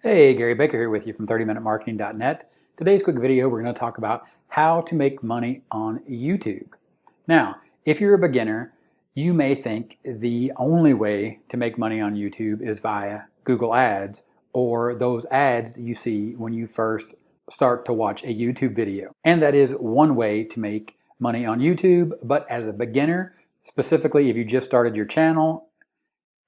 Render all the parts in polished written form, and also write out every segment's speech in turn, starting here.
Hey, Gary Baker here with you from 30minutemarketing.net. Today's quick video, we're going to talk about how to make money on YouTube. Now, if you're a beginner, you may think the only way to make money on YouTube is via Google Ads or those ads that you see when you first start to watch a YouTube video. And that is one way to make money on YouTube, but as a beginner, specifically if you just started your channel,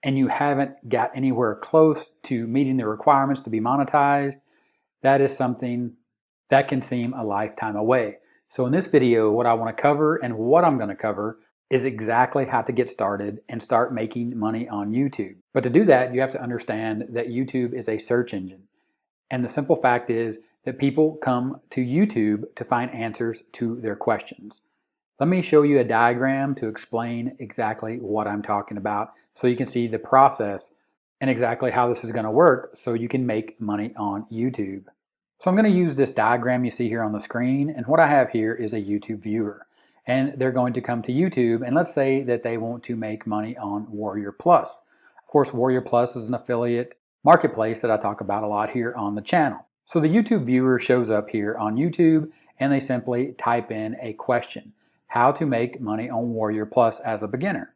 and you haven't got anywhere close to meeting the requirements to be monetized, that is something that can seem a lifetime away. So in this video, what I want to cover and what I'm going to cover is exactly how to get started and start making money on YouTube. But to do that, you have to understand that YouTube is a search engine. And the simple fact is that people come to YouTube to find answers to their questions. Let me show you a diagram to explain exactly what I'm talking about so you can see the process and exactly how this is going to work so you can make money on YouTube. So I'm going to use this diagram you see here on the screen, and what I have here is a YouTube viewer. And they're going to come to YouTube, and let's say that they want to make money on WarriorPlus. Of course, WarriorPlus is an affiliate marketplace that I talk about a lot here on the channel. So the YouTube viewer shows up here on YouTube, and they simply type in a question: how to make money on WarriorPlus as a beginner.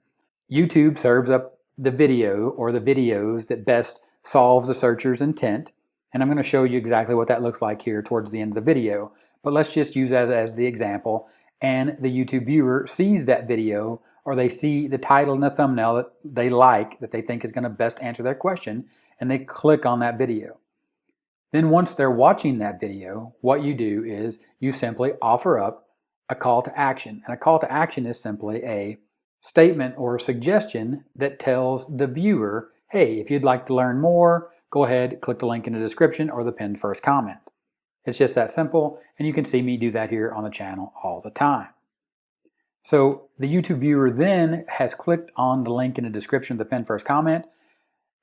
YouTube serves up the video or the videos that best solves the searcher's intent. And I'm going to show you exactly what that looks like here towards the end of the video. But let's just use that as the example. And the YouTube viewer sees that video, or they see the title and the thumbnail that they like, that they think is going to best answer their question, and they click on that video. Then once they're watching that video, what you do is you simply offer up a call to action. And a call to action is simply a statement or a suggestion that tells the viewer, hey, if you'd like to learn more, go ahead, click the link in the description or the pinned first comment. It's just that simple, and you can see me do that here on the channel all the time. So the YouTube viewer then has clicked on the link in the description of the pinned first comment,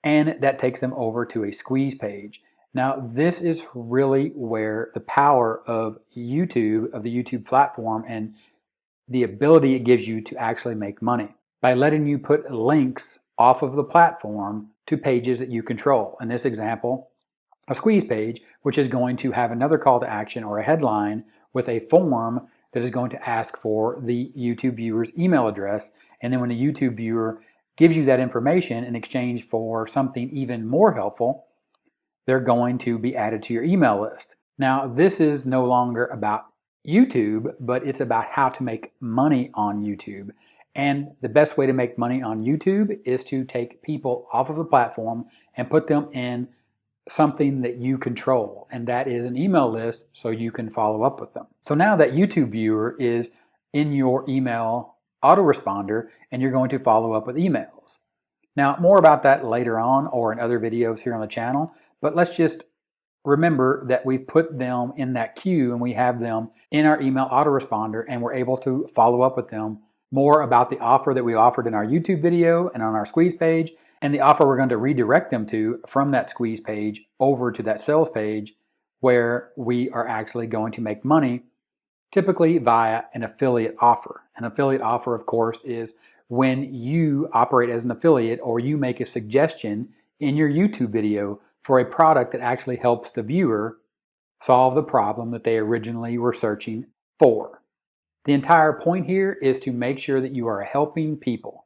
and that takes them over to a squeeze page. Now, this is really where the power of YouTube, of the YouTube platform, and the ability it gives you to actually make money by letting you put links off of the platform to pages that you control. In this example, a squeeze page, which is going to have another call to action or a headline with a form that is going to ask for the YouTube viewer's email address. And then when the YouTube viewer gives you that information in exchange for something even more helpful, they're going to be added to your email list. Now, this is no longer about YouTube, but it's about how to make money on YouTube. And the best way to make money on YouTube is to take people off of the platform and put them in something that you control, and that is an email list so you can follow up with them. So now that YouTube viewer is in your email autoresponder, and you're going to follow up with emails. Now, more about that later on or in other videos here on the channel, but let's just remember that we've put them in that queue and we have them in our email autoresponder, and we're able to follow up with them more about the offer that we offered in our YouTube video and on our squeeze page, and the offer we're going to redirect them to from that squeeze page over to that sales page where we are actually going to make money, typically via an affiliate offer. An affiliate offer, of course, is when you operate as an affiliate or you make a suggestion in your YouTube video for a product that actually helps the viewer solve the problem that they originally were searching for. The entire point here is to make sure that you are helping people,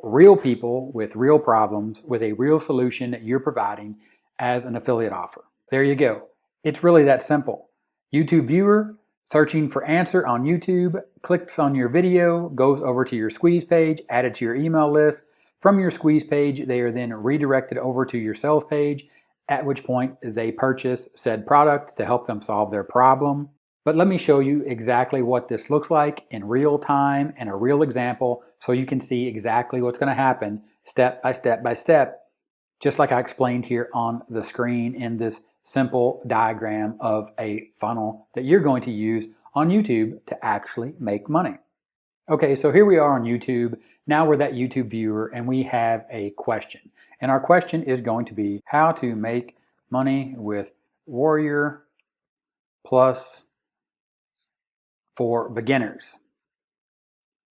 real people with real problems, with a real solution that you're providing as an affiliate offer. There you go. It's really that simple. YouTube viewer searching for answer on YouTube, clicks on your video, goes over to your squeeze page, added to your email list. From your squeeze page, they are then redirected over to your sales page, at which point they purchase said product to help them solve their problem. But let me show you exactly what this looks like in real time and a real example so you can see exactly what's going to happen step by step by step, just like I explained here on the screen in this simple diagram of a funnel that you're going to use on YouTube to actually make money. Okay, so here we are on YouTube. Now we're that YouTube viewer and we have a question. And our question is going to be how to make money with WarriorPlus for beginners.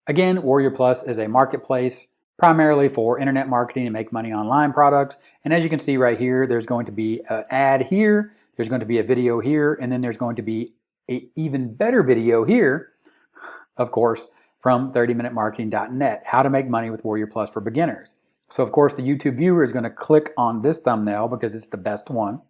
Again, WarriorPlus is a marketplace primarily for internet marketing and make money online products. And as you can see right here, there's going to be an ad here, there's going to be a video here, and then there's going to be an even better video here, of course, from 30minutemarketing.net, how to make money with WarriorPlus for beginners. So of course the YouTube viewer is going to click on this thumbnail because it's the best one.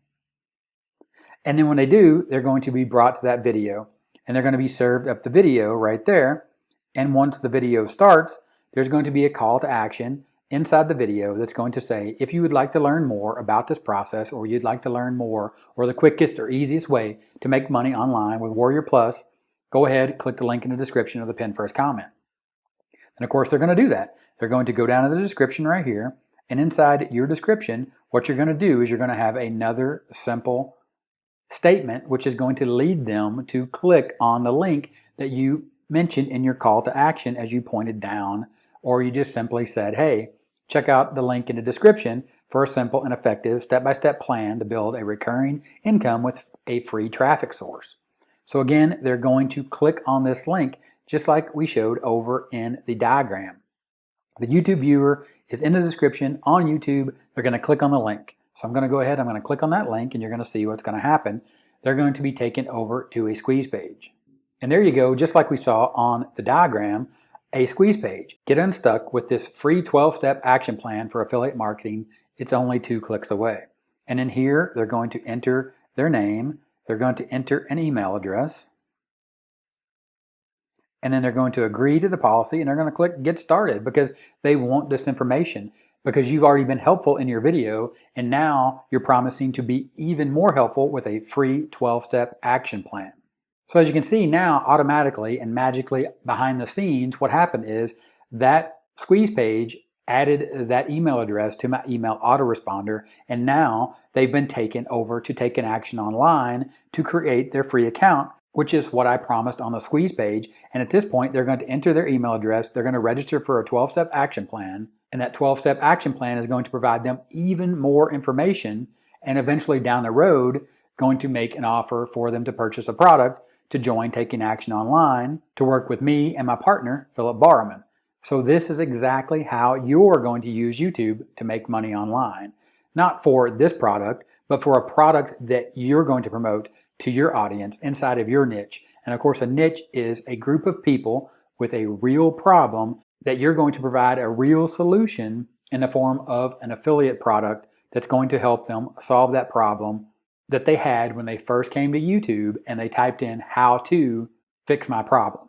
And then when they do, they're going to be brought to that video and they're going to be served up the video right there. And once the video starts, there's going to be a call to action inside the video that's going to say, if you would like to learn more about this process, or you'd like to learn more, or the quickest or easiest way to make money online with WarriorPlus, go ahead, click the link in the description of the pinned first comment. And of course they're going to do that. They're going to go down to the description right here, and inside your description, what you're going to do is you're going to have another simple statement which is going to lead them to click on the link that you mentioned in your call to action as you pointed down, or you just simply said, hey, check out the link in the description for a simple and effective step-by-step plan to build a recurring income with a free traffic source. So again, they're going to click on this link just like we showed over in the diagram. The YouTube viewer is in the description on YouTube. They're going to click on the link. So I'm going to go ahead, I'm going to click on that link, and you're going to see what's going to happen. They're going to be taken over to a squeeze page. And there you go, just like we saw on the diagram, a squeeze page. Get unstuck with this free 12-step action plan for affiliate marketing. It's only 2 clicks away. And in here, they're going to enter their name, they're going to enter an email address, and then they're going to agree to the policy, and they're going to click get started because they want this information, because you've already been helpful in your video, and now you're promising to be even more helpful with a free 12-step action plan. So as you can see now, automatically and magically behind the scenes, what happened is that squeeze page added that email address to my email autoresponder, and now they've been taken over to Take an Action Online to create their free account, which is what I promised on the squeeze page. And at this point, they're going to enter their email address, they're going to register for a 12-step action plan, and that 12-step action plan is going to provide them even more information, and eventually down the road, going to make an offer for them to purchase a product to join Taking Action Online to work with me and my partner, Philip Barman. So this is exactly how you're going to use YouTube to make money online. Not for this product, but for a product that you're going to promote to your audience inside of your niche. And of course, a niche is a group of people with a real problem that you're going to provide a real solution in the form of an affiliate product that's going to help them solve that problem that they had when they first came to YouTube and they typed in how to fix my problem.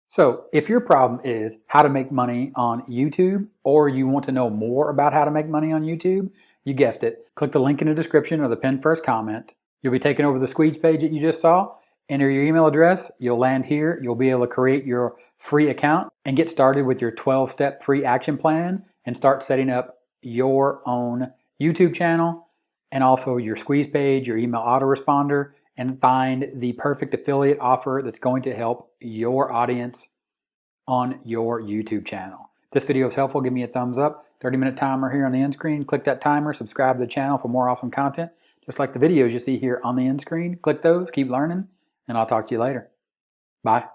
So if your problem is how to make money on YouTube, or you want to know more about how to make money on YouTube, you guessed it, click the link in the description or the pinned first comment. You'll be taken over to the squeeze page that you just saw. Enter your email address, you'll land here, you'll be able to create your free account and get started with your 12-step free action plan and start setting up your own YouTube channel and also your squeeze page, your email autoresponder, and find the perfect affiliate offer that's going to help your audience on your YouTube channel. If this video is helpful, give me a thumbs up. 30-minute timer here on the end screen. Click that timer, subscribe to the channel for more awesome content. Just like the videos you see here on the end screen. Click those, keep learning, and I'll talk to you later. Bye.